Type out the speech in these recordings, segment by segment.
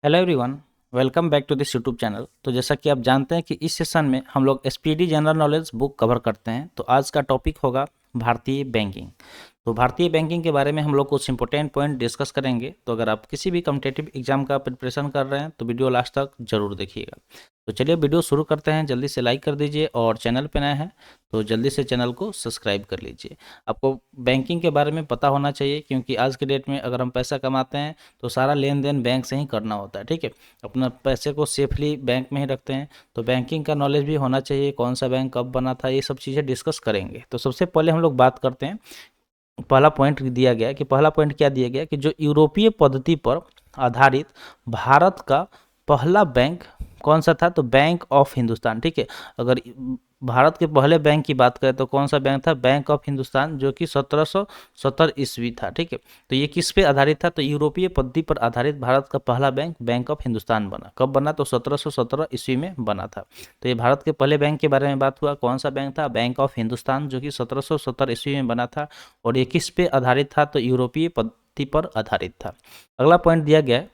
Hello everyone. Welcome back to this YouTube channel. तो जैसा कि आप जानते हैं कि इस सेशन में हम लोग SPD general knowledge book cover करते हैं। तो आज का टॉपिक होगा भारतीय बैंकिंग। तो भारतीय बैंकिंग के बारे में हम लोग कुछ इंपॉर्टेंट पॉइंट डिस्कस करेंगे। तो अगर आप किसी भी कॉम्पिटिटिव एग्जाम का प्रिपरेशन कर रहे हैं तो वीडियो लास्ट तक जरूर देखिएगा। तो चलिए वीडियो शुरू करते हैं। जल्दी से लाइक कर दीजिए और चैनल पे नए हैं तो जल्दी से चैनल को सब्सक्राइब कर लीजिए। आपको बैंकिंग के बारे में पता होना चाहिए, क्योंकि आज के डेट में अगर हम पैसा कमाते हैं तो सारा लेन देन बैंक से ही करना होता है। ठीक है, अपना पैसे को सेफली बैंक में ही रखते हैं। तो बैंकिंग का नॉलेज भी होना चाहिए, कौन सा बैंक कब बना था, ये सब चीज़ें डिस्कस करेंगे। तो सबसे पहले हम लोग बात करते हैं। पहला पॉइंट दिया गया कि पहला पॉइंट क्या दिया गया कि जो यूरोपीय पद्धति पर आधारित भारत का पहला बैंक कौन सा था, तो बैंक ऑफ हिंदुस्तान। ठीक है, अगर भारत के पहले बैंक की बात करें तो कौन सा बैंक था, बैंक ऑफ हिंदुस्तान, जो कि 1770 ईस्वी था। ठीक है, तो ये किस पे आधारित था, तो यूरोपीय पद्धति पर आधारित भारत का पहला बैंक बैंक ऑफ हिंदुस्तान बना। कब बना, तो 1717 ईस्वी में बना था। तो ये भारत के पहले बैंक के बारे में बात हुआ। कौन सा बैंक था, बैंक ऑफ हिंदुस्तान, जो कि 1770 ईस्वी में बना था। और ये किस पे आधारित था, तो यूरोपीय पद्धति पर आधारित था। अगला पॉइंट दिया गया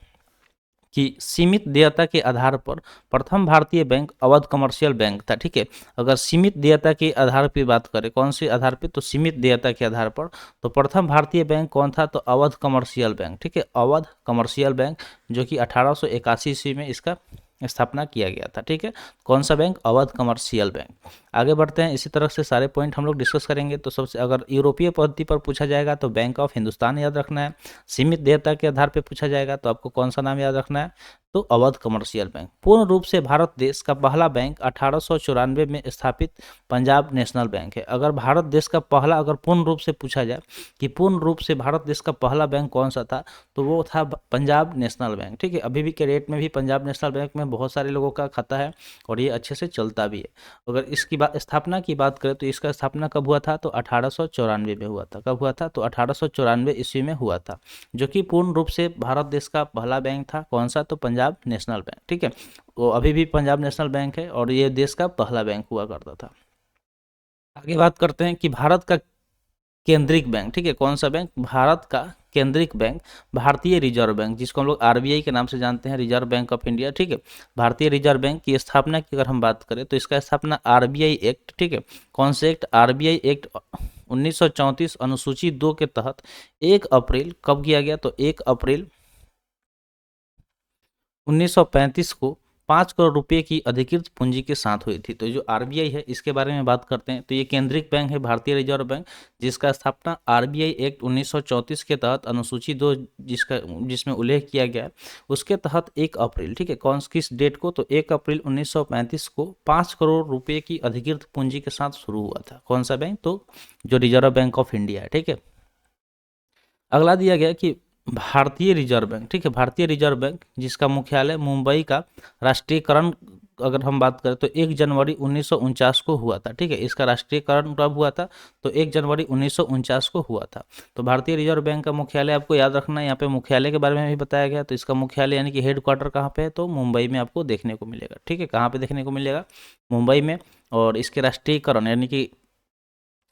कि सीमित देयता के आधार पर प्रथम भारतीय बैंक अवध कमर्शियल बैंक था। ठीक है, अगर सीमित देयता के आधार पर बात करें, कौन से आधार पे, तो सीमित देयता के आधार पर, तो प्रथम भारतीय बैंक कौन था, तो अवध कमर्शियल बैंक। ठीक है, अवध कमर्शियल बैंक, जो कि 1881 ईस्वी में इसका स्थापना किया गया था। ठीक है, कौन सा बैंक, अवध कमर्शियल बैंक। आगे बढ़ते हैं, इसी तरह से सारे पॉइंट हम लोग डिस्कस करेंगे। तो सबसे अगर यूरोपीय पद्धति पर पूछा जाएगा तो बैंक ऑफ हिंदुस्तान याद रखना है। सीमित देयता के आधार पर पूछा जाएगा तो आपको कौन सा नाम याद रखना है, तो अवध कमर्शियल बैंक। पूर्ण रूप से भारत देश का पहला बैंक 1894 में स्थापित पंजाब नेशनल बैंक है। अगर भारत देश का पहला, अगर पूर्ण रूप से पूछा जाए कि पूर्ण रूप से भारत देश का पहला बैंक कौन सा था, तो वो था पंजाब नेशनल बैंक। ठीक है, अभी भी के रेट में भी पंजाब नेशनल बैंक में बहुत सारे लोगों का खाता है और ये अच्छे से चलता भी है। अगर इसकी स्थापना की बात करें तो इसका स्थापना कब हुआ था, तो 1894 में हुआ था। कब हुआ था, तो 1894 ईस्वी में हुआ था, जो कि पूर्ण रूप से भारत देश का पहला बैंक था। कौन सा, तो पंजाब नेशनल बैंक। ठीक है, वो अभी भी पंजाब नेशनल बैंक है और ये देश का पहला बैंक हुआ करता था। आगे बात करते हैं कि भारत का केंद्रिक बैंक। ठीक है, कौन सा बैंक, भारत का केंद्रिक बैंक भारतीय रिजर्व बैंक, जिसको हम लोग आरबीआई के नाम से जानते हैं, रिजर्व बैंक ऑफ इंडिया। ठीक है, भारतीय रिजर्व बैंक की स्थापना की अगर हम बात करें तो इसका स्थापना आरबीआई एक्ट, ठीक है, कौन से एक्ट, आरबीआई एक्ट 1934 अनुसूची 2 के तहत 1 अप्रैल कब किया गया, तो 1 अप्रैल 1935 को 5 करोड़ रुपए की अधिकृत पूंजी के साथ हुई थी। तो जो आरबीआई है इसके बारे में बात करते हैं तो ये केंद्रिक बैंक है, भारतीय रिजर्व बैंक, जिसका स्थापना आरबीआई एक्ट 1934 के तहत अनुसूची 2 जिसमें उल्लेख किया गया है उसके तहत 1 अप्रैल, ठीक है, कौन किस डेट को, तो 1 अप्रैल 1935 को 5 करोड़ रुपए की अधिकृत पूंजी के साथ शुरू हुआ था। कौन सा बैंक, तो जो रिजर्व बैंक ऑफ इंडिया है। ठीक है, अगला दिया गया कि भारतीय रिजर्व बैंक, ठीक है, भारतीय रिजर्व बैंक जिसका मुख्यालय मुंबई का राष्ट्रीयकरण अगर हम बात करें तो 1 जनवरी 1949 को हुआ था। ठीक है, इसका राष्ट्रीयकरण कब हुआ था, तो 1 जनवरी 1949 को हुआ था। तो भारतीय रिजर्व बैंक का मुख्यालय आपको याद रखना है। यहाँ पे मुख्यालय के बारे में भी बताया गया, तो इसका मुख्यालय यानी कि हेड क्वार्टर कहाँ पे है, तो मुंबई में आपको देखने को मिलेगा। ठीक है, कहाँ पे देखने को मिलेगा, मुंबई में। और इसके राष्ट्रीयकरण यानी कि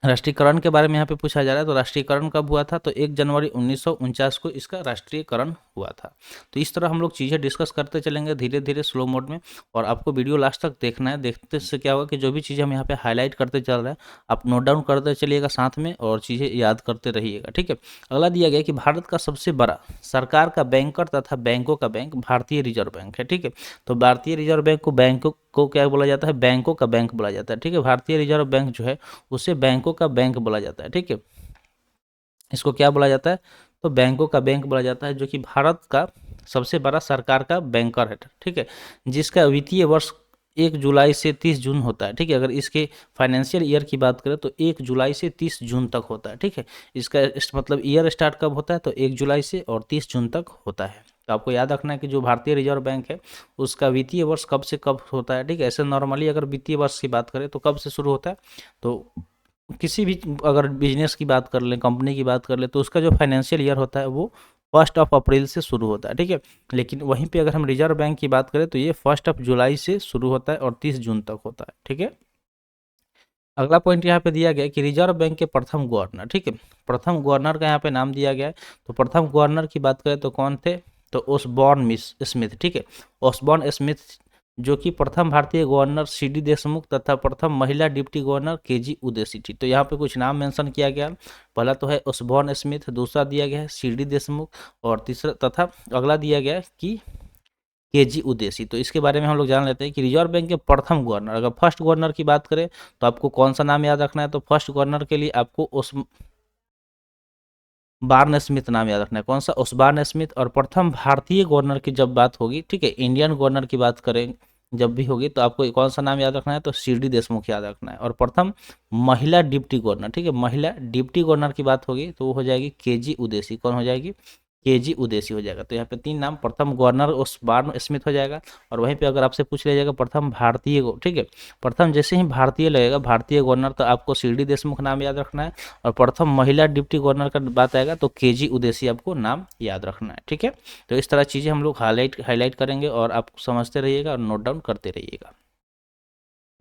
राष्ट्रीयकरण के बारे में यहाँ पे पूछा जा रहा है, तो राष्ट्रीयकरण कब हुआ था, तो 1 जनवरी 1949 को इसका राष्ट्रीयकरण हुआ था। तो इस तरह हम लोग चीज़ें डिस्कस करते चलेंगे धीरे धीरे स्लो मोड में, और आपको वीडियो लास्ट तक देखना है। देखते से क्या होगा कि जो भी चीज़ें हम यहाँ पे हाईलाइट करते चल रहे हैं आप नोट डाउन करते चलिएगा साथ में और चीज़ें याद करते रहिएगा। ठीक है, अगला दिया गया कि भारत का सबसे बड़ा सरकार का बैंकर तथा बैंकों का बैंक भारतीय रिजर्व बैंक है। ठीक है, तो भारतीय रिजर्व बैंक को क्या बोला जाता है, बैंकों का बैंक बोला जाता है। ठीक है, भारतीय रिजर्व बैंक जो है उसे बैंकों का बैंक बोला जाता है। ठीक है, इसको क्या बोला जाता है, तो बैंकों का बैंक बोला जाता है, जो कि भारत का सबसे बड़ा सरकार का बैंकर है। ठीक है, जिसका वित्तीय वर्ष 1 जुलाई से 30 जून होता है। ठीक है, अगर इसके फाइनेंशियल ईयर की बात करें तो 1 जुलाई से 30 जून तक होता है। ठीक है, इसका मतलब ईयर स्टार्ट कब होता है, तो 1 जुलाई से और 30 जून तक होता है। तो आपको याद रखना है कि जो भारतीय रिजर्व बैंक है उसका वित्तीय वर्ष कब से कब होता है। ठीक है, ऐसे नॉर्मली अगर वित्तीय वर्ष की बात करें तो कब से शुरू होता है, तो किसी भी अगर बिजनेस की बात कर लें, कंपनी की बात कर लें, तो उसका जो फाइनेंशियल ईयर होता है वो 1 अप्रैल से शुरू होता है। ठीक है, लेकिन वहीं पे अगर हम रिजर्व बैंक की बात करें तो ये 1 जुलाई से शुरू होता है और 30 जून तक होता है। ठीक है, अगला पॉइंट यहाँ पे दिया गया है कि रिजर्व बैंक के प्रथम गवर्नर। ठीक है, प्रथम गवर्नर का यहाँ पे नाम दिया गया है। तो प्रथम गवर्नर की बात करें तो कौन थे, तो ओसबॉर्न मिस स्मिथ, ठीक है, ओसबॉर्न स्मिथ जो कि प्रथम भारतीय गवर्नर सीडी देशमुख तथा प्रथम महिला डिप्टी गवर्नर केजी उदयसी थी। तो यहाँ पे कुछ नाम मेंशन किया गया। पहला तो है ओसबॉर्न स्मिथ, दूसरा दिया गया है सीडी देशमुख, और तीसरा तथा अगला दिया गया है कि केजी उदेसी। तो इसके बारे में हम लोग जान लेते हैं कि रिजर्व बैंक के प्रथम गवर्नर, अगर फर्स्ट गवर्नर की बात करें तो आपको कौन सा नाम याद रखना है, तो फर्स्ट गवर्नर के लिए आपको उस बार्न स्मिथ नाम याद रखना है। कौन सा? Osborne Smith. और प्रथम भारतीय गवर्नर की जब बात होगी, ठीक है, इंडियन गवर्नर की बात करें जब भी होगी, तो आपको कौन सा नाम याद रखना है, तो सीडी देशमुख याद रखना है। और प्रथम महिला डिप्टी गवर्नर, ठीक है, महिला डिप्टी गवर्नर की बात होगी तो वो हो जाएगी केजी उदेसी। कौन हो जाएगी? केजी उदेसी हो जाएगा। तो यहाँ पे तीन नाम, प्रथम गवर्नर ओसबॉर्न स्मिथ हो जाएगा। और वहीं पे अगर आपसे पूछ लिया जाएगा प्रथम भारतीय, ठीक है, प्रथम जैसे ही भारतीय लगेगा, भारतीय गवर्नर, तो आपको सीडी देशमुख नाम याद रखना है। और प्रथम महिला डिप्टी गवर्नर का बात आएगा तो केजी उदेसी आपको नाम याद रखना है, ठीक है। तो इस तरह चीज़ें हम लोग हाईलाइट करेंगे और आप समझते रहिएगा और नोट डाउन करते रहिएगा।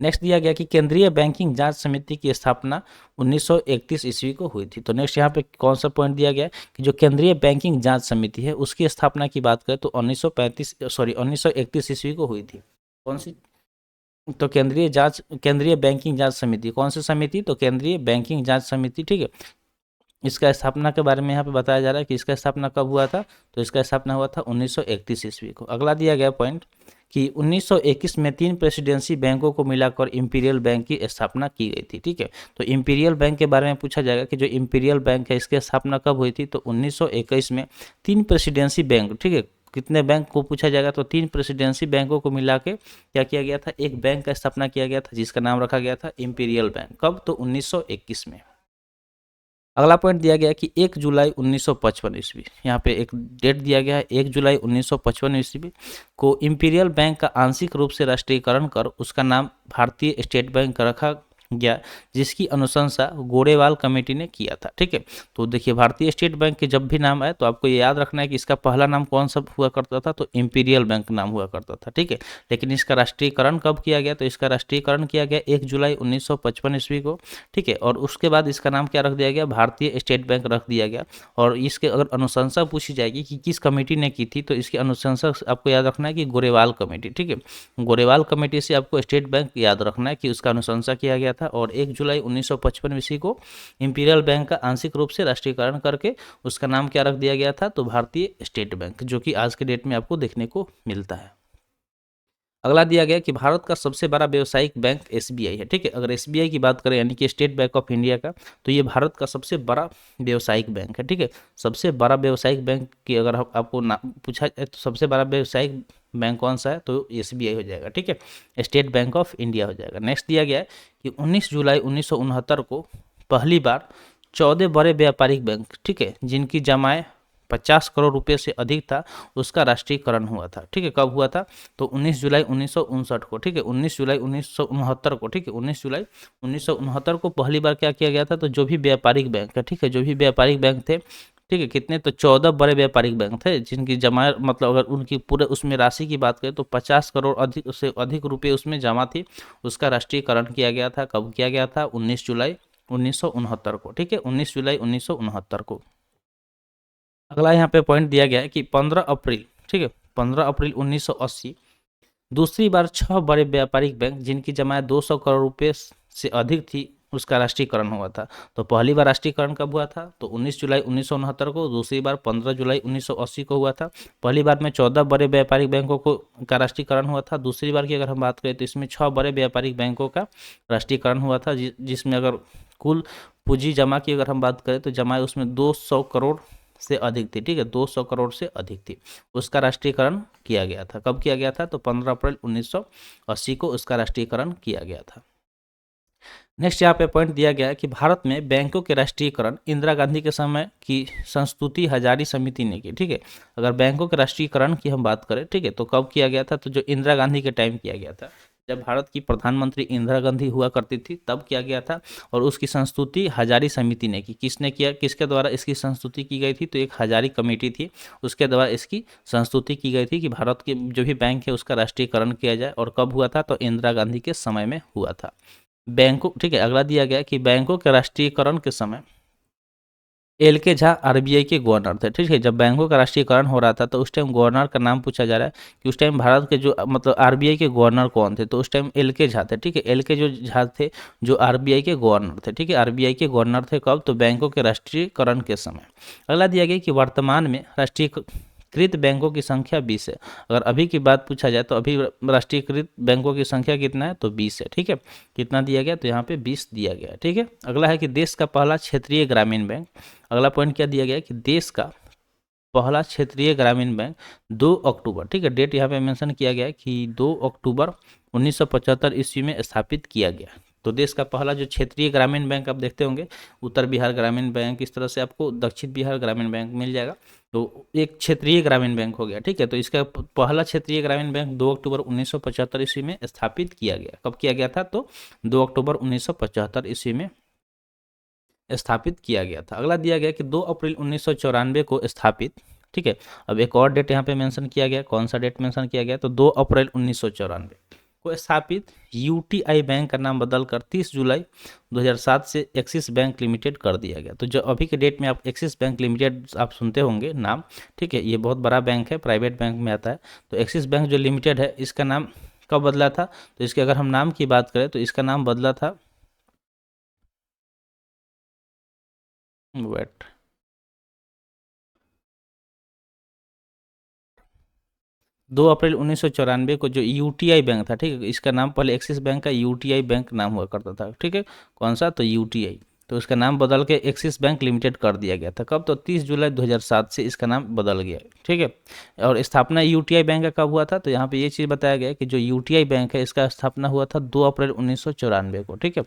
नेक्स्ट दिया गया कि केंद्रीय बैंकिंग जांच समिति की स्थापना 1931 ईस्वी को हुई थी। तो नेक्स्ट यहाँ पे कौन सा पॉइंट दिया गया है कि जो केंद्रीय बैंकिंग जांच समिति है उसकी स्थापना की बात करें तो 1931 ईस्वी को हुई थी। कौन सी? तो केंद्रीय बैंकिंग जांच समिति, कौन सी समिति? तो केंद्रीय बैंकिंग जांच समिति, ठीक है। इसका स्थापना के बारे में यहाँ पे बताया जा रहा है कि इसका स्थापना कब हुआ था, तो इसका स्थापना हुआ था 1931 ईस्वी को। अगला दिया गया पॉइंट कि 1921 में 3 प्रेसिडेंसी बैंकों को मिलाकर इंपीरियल बैंक की स्थापना की गई थी, ठीक है। तो इंपीरियल बैंक के बारे में पूछा जाएगा कि जो इंपीरियल बैंक है इसकी स्थापना कब हुई थी, तो 1921 में 3 प्रेसिडेंसी बैंक, ठीक है, कितने बैंक को पूछा जाएगा, तो 3 प्रेसिडेंसी बैंकों को मिला के क्या किया गया था, एक बैंक का स्थापना किया गया था जिसका नाम रखा गया था इंपीरियल बैंक। कब? तो 1921 में। अगला पॉइंट दिया गया कि 1 जुलाई 1955 ईस्वी, यहाँ पे एक डेट दिया गया है, 1 जुलाई 1955 ईस्वी को इंपीरियल बैंक का आंशिक रूप से राष्ट्रीयकरण कर उसका नाम भारतीय स्टेट बैंक रखा गया, जिसकी अनुशंसा गोरेवाल कमेटी ने किया था, ठीक है। तो देखिए भारतीय स्टेट बैंक के जब भी नाम आए तो आपको ये याद रखना है कि इसका पहला नाम कौन सा हुआ करता था, तो इंपीरियल बैंक नाम हुआ करता था, ठीक है। लेकिन इसका राष्ट्रीयकरण कब किया गया, तो इसका राष्ट्रीयकरण किया गया 1 जुलाई 1955 ईस्वी को, ठीक है। और उसके बाद इसका नाम क्या रख दिया गया, भारतीय स्टेट बैंक रख दिया गया। और इसके अगर अनुशंसा पूछी जाएगी कि किस कमेटी ने की थी, तो इसकी अनुशंसा आपको याद रखना है कि गोरेवाल कमेटी, ठीक है। गोरेवाल कमेटी से आपको स्टेट बैंक याद रखना है कि उसका अनुशंसा किया गया था। और 1 जुलाई 1955 ईस्वी को इंपीरियल बैंक का आंशिक रूप से राष्ट्रीयकरण करके उसका नाम क्या रख दिया गया था, तो भारतीय स्टेट बैंक, जो कि आज के डेट में आपको देखने को मिलता है। अगला दिया गया कि भारत का सबसे बड़ा व्यावसायिक बैंक एसबीआई है, ठीक है। अगर एसबीआई की बात करें यानी कि स्टेट बैंक ऑफ इंडिया का, तो ये भारत का सबसे बड़ा व्यावसायिक बैंक है, ठीक है। सबसे बड़ा व्यावसायिक बैंक की अगर आपको पूछा जाए तो सबसे बड़ा व्यावसायिक बैंक कौन सा है, तो एसबीआई हो जाएगा, ठीक है, स्टेट बैंक ऑफ इंडिया हो जाएगा। नेक्स्ट दिया गया है कि 19 जुलाई 1969 को पहली बार 14 बड़े व्यापारिक बैंक, ठीक है, जिनकी जमाएं 50 करोड़ रुपए से अधिक था, उसका राष्ट्रीयकरण हुआ था, ठीक है। कब हुआ था, तो 19 जुलाई 1959 को, ठीक है, 19 जुलाई 1969 को, ठीक है, 19 जुलाई 1969 को पहली बार क्या किया गया था, तो जो भी व्यापारिक बैंक है, ठीक है, जो भी व्यापारिक बैंक थे, ठीक है, कितने, तो 14 बड़े व्यापारिक बैंक थे जिनकी जमा, मतलब अगर उनकी पूरे उसमें राशि की बात करें तो 50 करोड़ अधिक से अधिक रुपए उसमें जमा थी, उसका राष्ट्रीयकरण किया गया था। कब किया गया था, 19 जुलाई 1969 को, ठीक है, 19 जुलाई 1969 को। अगला यहाँ पे पॉइंट दिया गया है कि 15 अप्रैल, ठीक है, 15 अप्रैल 1980 दूसरी बार 6 बड़े व्यापारिक बैंक जिनकी जमाएं 200 करोड़ रुपए से अधिक थी, उसका राष्ट्रीयकरण हुआ था। तो पहली बार राष्ट्रीयकरण कब हुआ था, तो 19 जुलाई 1969 को, दूसरी बार 15 जुलाई 1980 को हुआ था। पहली बार में 14 बड़े व्यापारिक बैंकों को का राष्ट्रीयकरण हुआ था। दूसरी बार की अगर हम बात करें तो इसमें 6 बड़े व्यापारिक बैंकों का राष्ट्रीयकरण हुआ था, जिसमें अगर कुल पूंजी जमा की अगर हम बात करें तो जमा उसमें 200 करोड़ से अधिक थी, ठीक है, 200 करोड़ से अधिक थी, उसका राष्ट्रीयकरण किया गया था। कब किया गया था, तो 15 अप्रैल 1980 को उसका राष्ट्रीयकरण किया गया था। नेक्स्ट यहाँ पे पॉइंट दिया गया है कि भारत में बैंकों के राष्ट्रीयकरण इंदिरा गांधी के समय की संस्तुति हजारी समिति ने की, ठीक है। अगर बैंकों के राष्ट्रीयकरण की हम बात करें, ठीक है, तो कब किया गया था, तो जो इंदिरा गांधी के टाइम किया गया था, जब भारत की प्रधानमंत्री इंदिरा गांधी हुआ करती थी तब किया गया था। और उसकी संस्तुति हजारी समिति ने की। किसने किया, किसके द्वारा इसकी संस्तुति की गई थी, तो एक हजारी कमेटी थी, उसके द्वारा इसकी संस्तुति की गई थी कि भारत के जो भी बैंक है उसका राष्ट्रीयकरण किया जाए। और कब हुआ था, तो इंदिरा गांधी के समय में हुआ था। बैंकों, ठीक है, अगला दिया गया कि बैंकों के राष्ट्रीयकरण के समय एल के झा आरबीआई के गवर्नर थे। ठीक है, जब बैंकों का राष्ट्रीयकरण हो रहा था तो उस टाइम गवर्नर का नाम पूछा जा रहा है कि उस टाइम भारत के जो मतलब आरबीआई के गवर्नर कौन थे, तो उस टाइम एल के झा थे। ठीक है, एल के जो झा थे जो आरबीआई के गवर्नर थे। ठीक है, आरबीआई के गवर्नर थे कब, तो बैंकों के राष्ट्रीयकरण के समय। अगला दिया गया कि वर्तमान में राष्ट्रीयकृत बैंकों की संख्या 20 है। अगर अभी की बात पूछा जाए तो अभी राष्ट्रीयकृत बैंकों की संख्या कितना है, तो 20 है। ठीक है, कितना दिया गया, तो यहाँ पे 20 दिया गया है। ठीक है, अगला है कि देश का पहला क्षेत्रीय ग्रामीण बैंक। अगला पॉइंट क्या दिया गया कि देश का पहला क्षेत्रीय ग्रामीण बैंक 2 अक्टूबर, ठीक है, डेट यहाँ पे मेंशन किया गया है कि 2 अक्टूबर 1975 ईस्वी में स्थापित किया गया। तो देश का पहला जो क्षेत्रीय ग्रामीण बैंक आप देखते होंगे, उत्तर बिहार ग्रामीण बैंक, इस तरह से आपको दक्षिण बिहार ग्रामीण बैंक मिल जाएगा। तो एक क्षेत्रीय ग्रामीण बैंक हो गया। ठीक है, तो इसका पहला क्षेत्रीय ग्रामीण बैंक 2 अक्टूबर 1975 ईस्वी में स्थापित किया गया। कब किया गया था, तो 2 अक्टूबर 1975 ईस्वी में स्थापित किया गया था। अगला दिया गया कि 2 अप्रैल 1994 को स्थापित। ठीक है, अब एक और डेट यहाँ पे मेंशन किया गया, कौन सा डेट मेंशन किया गया, तो 2 अप्रैल 1994 को स्थापित यूटीआई बैंक का नाम बदलकर 30 जुलाई 2007 से एक्सिस बैंक लिमिटेड कर दिया गया। तो जो अभी के डेट में आप एक्सिस बैंक लिमिटेड आप सुनते होंगे नाम, ठीक है, ये बहुत बड़ा बैंक है, प्राइवेट बैंक में आता है। तो एक्सिस बैंक जो लिमिटेड है इसका नाम कब बदला था, तो इसके अगर हम नाम की बात करें तो इसका नाम बदला था, वेट, 2 अप्रैल 1994 को जो यूटीआई बैंक था, ठीक है, इसका नाम पहले एक्सिस बैंक का यूटीआई बैंक नाम हुआ करता था। ठीक है, कौन सा, तो यूटीआई। तो इसका नाम बदल के एक्सिस बैंक लिमिटेड कर दिया गया था। कब, तो 30 जुलाई 2007 से इसका नाम बदल गया। ठीक है, और स्थापना यूटीआई बैंक का कब हुआ था, तो यहाँ पे ये चीज़ बताया गया कि जो यूटीआई बैंक है इसका स्थापना हुआ था 2 अप्रैल 1994 को। ठीक है,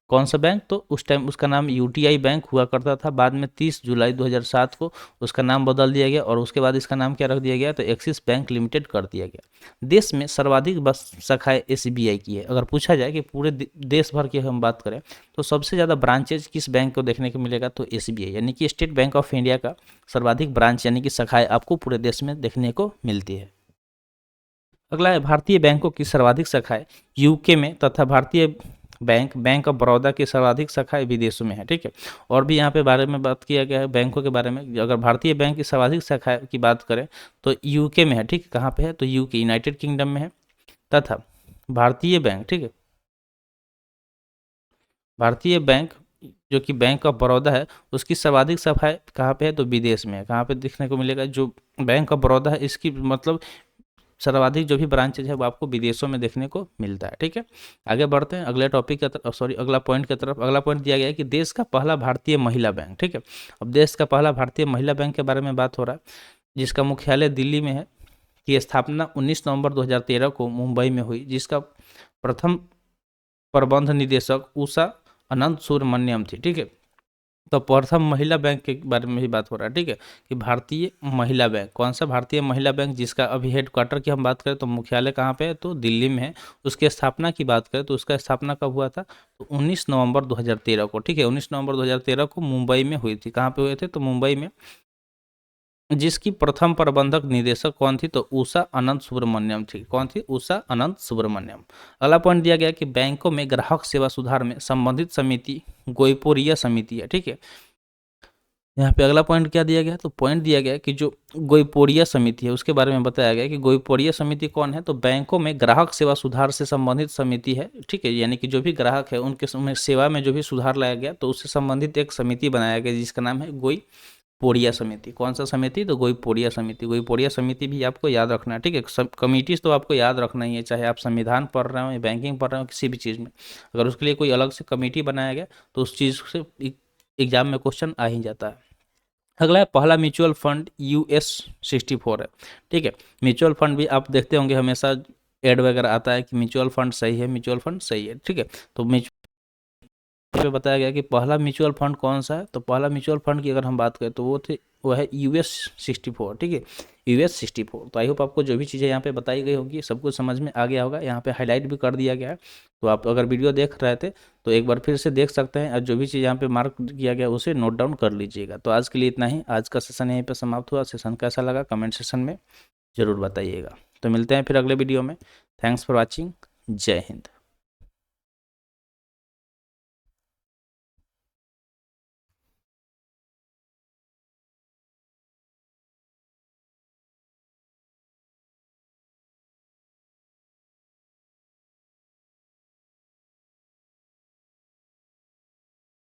कौन सा बैंक, तो उस टाइम उसका नाम यूटीआई बैंक हुआ करता था। बाद में 30 जुलाई 2007 को उसका नाम बदल दिया गया और उसके बाद इसका नाम क्या रख दिया गया, तो एक्सिस बैंक लिमिटेड कर दिया गया। देश में सर्वाधिक बस शाखाएं एसबीआई की है। अगर पूछा जाए कि पूरे देश भर की हम बात करें तो सबसे ज़्यादा ब्रांचेज किस बैंक को देखने को मिलेगा, तो एसबीआई, यानी कि स्टेट बैंक ऑफ इंडिया का सर्वाधिक ब्रांच यानी कि शाखाएं आपको पूरे देश में देखने को मिलती है। अगला है भारतीय बैंकों की सर्वाधिक शाखाएं यूके में तथा भारतीय बैंक ऑफ बड़ौदा की सर्वाधिक शाखाएं विदेशों में है। ठीक है, और भी यहाँ पे बारे में बात किया गया है बैंकों के बारे में। अगर भारतीय बैंक की सर्वाधिक शाखा की बात करें तो यूके में है। ठीक है, कहाँ पे है, तो यूके यूनाइटेड किंगडम में है। तथा भारतीय बैंक, ठीक है, भारतीय बैंक जो कि बैंक ऑफ बड़ौदा है उसकी सर्वाधिक शाखाएं कहाँ पे है, तो विदेश में है। कहाँ पे देखने को मिलेगा, जो बैंक ऑफ बड़ौदा है इसकी मतलब सर्वाधिक जो भी ब्रांचेज है वो आपको विदेशों में देखने को मिलता है। ठीक है, आगे बढ़ते हैं अगले टॉपिक की तरफ, सॉरी अगला पॉइंट की तरफ। अगला पॉइंट दिया गया है कि देश का पहला भारतीय महिला बैंक। ठीक है, अब देश का पहला भारतीय महिला बैंक के बारे में बात हो रहा है, जिसका मुख्यालय दिल्ली में है, की स्थापना 19 नवंबर 2013 को मुंबई में हुई, जिसका प्रथम प्रबंध निदेशक उषा अनंत सुब्रमण्यम थी। ठीक है, तो प्रथम महिला बैंक के बारे में भी बात हो रहा है। ठीक है, कि भारतीय महिला बैंक, कौन सा भारतीय महिला बैंक, जिसका अभी हेडक्वार्टर की हम बात करें तो मुख्यालय कहाँ पे है, तो दिल्ली में है। उसकी स्थापना की बात करें तो उसका स्थापना कब हुआ था, तो 19 नवंबर 2013 को। ठीक है, 19 नवंबर 2013 को मुंबई में हुई थी। कहाँ पे हुए थे, तो मुंबई में, जिसकी प्रथम प्रबंधक निदेशक कौन थी, तो उषा अनंत सुब्रमण्यम थी। कौन थी, उषा अनंत सुब्रमण्यम। अगला पॉइंट दिया गया कि बैंकों में ग्राहक सेवा सुधार में संबंधित समिति गोईपोरिया समिति है। ठीक है, यहाँ पे अगला पॉइंट क्या दिया गया, तो पॉइंट दिया गया कि जो गोईपोरिया समिति है उसके बारे में बताया गया कि गोईपोरिया समिति कौन है, तो बैंकों में ग्राहक सेवा सुधार से संबंधित समिति है। ठीक है, यानी कि जो भी ग्राहक है उनके सेवा में जो भी सुधार लाया गया तो उससे संबंधित एक समिति बनाया गया जिसका नाम है गोईपोरिया समिति। कौन सा समिति, तो गोईपोरिया समिति। गोईपोरिया समिति भी आपको याद रखना है। ठीक है, सब कमिटीज तो आपको याद रखना ही है, चाहे आप संविधान पढ़ रहे हो या बैंकिंग पढ़ रहे हो, किसी भी चीज़ में अगर उसके लिए कोई अलग से कमेटी बनाया गया तो उस चीज़ से एग्जाम में क्वेश्चन आ ही जाता है। अगला है पहला म्यूचुअल फंड US64 है। ठीक है, म्यूचुअल फंड भी आप देखते होंगे हमेशा एड वगैरह आता है कि म्यूचुअल फंड सही है, म्यूचुअल फंड सही है। ठीक है, तो म्यूचुअल पे बताया गया कि पहला म्यूचुअल फंड कौन सा है, तो पहला म्यूचुअल फंड की अगर हम बात करें तो वो है US64। ठीक है, US64। तो आई होप आपको जो भी चीज़ें यहाँ पे बताई गई होगी सब कुछ समझ में आ गया होगा। यहाँ पे हाईलाइट भी कर दिया गया है, तो आप अगर वीडियो देख रहे थे तो एक बार फिर से देख सकते हैं और जो भी चीज़ यहाँ पे मार्क किया गया उसे नोट डाउन कर लीजिएगा। तो आज के लिए इतना ही, आज का सेशन यहीं पर समाप्त हुआ। सेशन कैसा लगा कमेंट सेशन में ज़रूर बताइएगा। तो मिलते हैं फिर अगले वीडियो में। थैंक्स फॉर वॉचिंग, जय हिंद।